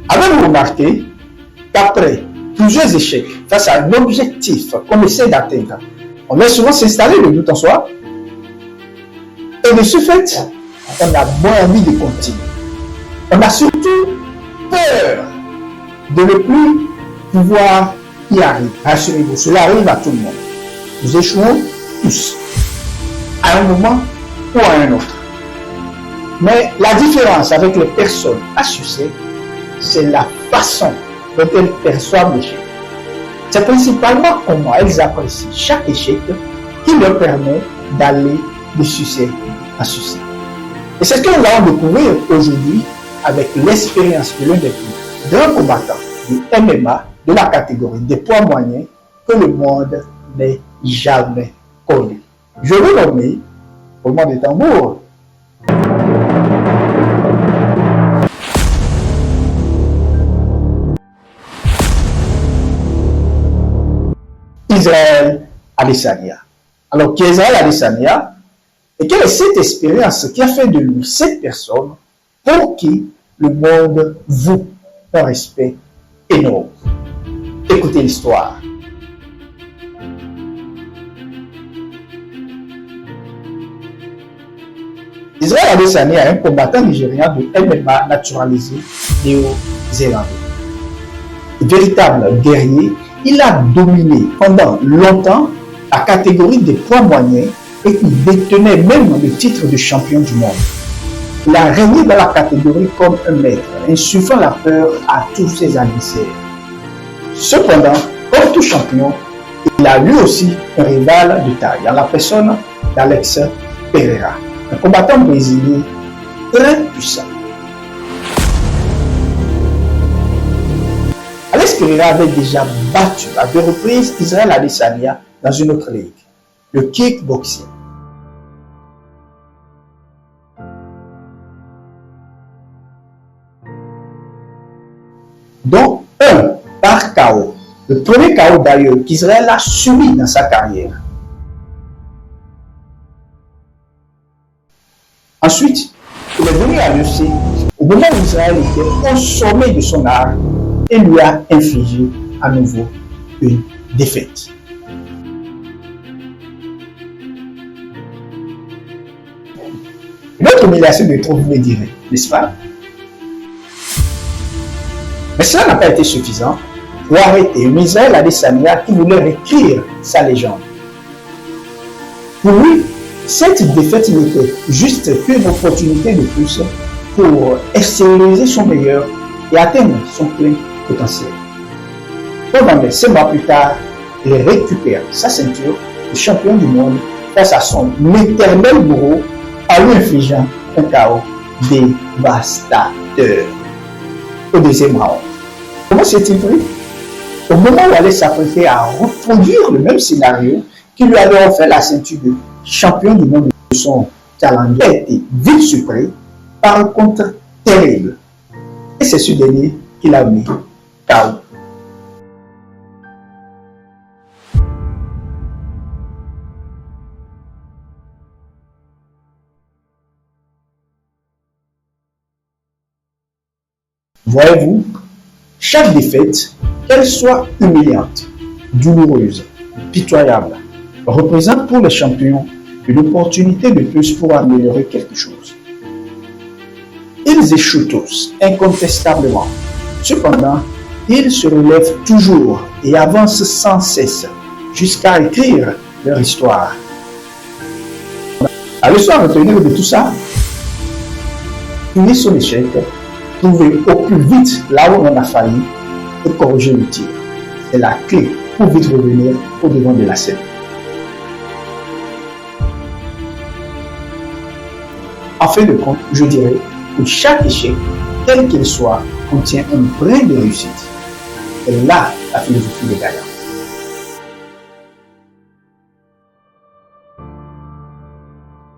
Avez-vous remarqué qu'après plusieurs échecs face à un objectif qu'on essaie d'atteindre, on va souvent s'installer le doute en soi? Et de ce fait, on a moins envie de continuer. On a surtout peur de ne plus pouvoir y arriver. Rassurez-vous, cela arrive à tout le monde. Nous échouons tous, à un moment ou à un autre. Mais la différence avec les personnes à succès, c'est la façon dont elles perçoivent l'échec. C'est principalement comment elles apprécient chaque échec qui leur permet d'aller de succès en succès. Et c'est ce que nous allons découvrir aujourd'hui avec l'expérience de l'un des plus grands combattants du MMA de la catégorie des poids moyens que le monde n'ait jamais connu. Je vous nomme, roulement de tambour, Israël Adesanya. Alors, qui est Israël Adesanya? Et quelle est cette expérience qui a fait de lui cette personne pour qui le monde voue un respect énorme? Écoutez l'histoire. Israël Adesanya est un combattant nigérien de MMA naturalisé néo-zélandais. Véritable guerrier, il a dominé pendant longtemps la catégorie des poids moyens et il détenait même le titre de champion du monde. Il a régné dans la catégorie comme un maître, insufflant la peur à tous ses adversaires. Cependant, comme tout champion, il a lui aussi un rival de taille, en la personne d'Alex Pereira, un combattant brésilien très puissant. Alex Pereira avait déjà battu à 2 reprises Israël Adesanya dans une autre ligue, le kickboxing. Dont un par KO, le premier KO d'ailleurs qu'Israël a subi dans sa carrière. Ensuite, il est venu à l'UFC au moment où Israël était au sommet de son art et lui a infligé à nouveau une défaite. Une autre humiliation de trop, vous me direz, n'est-ce pas? Mais cela n'a pas été suffisant pour arrêter Israël Adesanya qui voulait réécrire sa légende. Pour lui, cette défaite n'était juste qu'une opportunité de plus pour extérioriser son meilleur et atteindre son plein potentiel. Pendant 6 mois plus tard, il récupère sa ceinture de champion du monde face à son éternel bourreau en lui infligeant un KO dévastateur au deuxième round. Comment s'est-il pris? Au moment où il allait s'apprêter à reproduire le même scénario qui lui avait offert la ceinture de champion du monde de son talent, il a été vite surpris par un contre terrible. Et c'est ce dernier qui l'a mis KO. Voyez-vous, chaque défaite, qu'elle soit humiliante, douloureuse, pitoyable, représente pour les champions une opportunité de plus pour améliorer quelque chose. Ils échouent tous, incontestablement. Cependant, ils se relèvent toujours et avancent sans cesse jusqu'à écrire leur histoire. La leçon à retenir de tout ça, punir son échec, trouver au plus vite là où on a failli et corriger le tir. C'est la clé pour vite revenir au devant de la scène. En fin de compte, je dirais que chaque échec, quel qu'il soit, contient un brin de réussite. C'est là la philosophie des gagnants.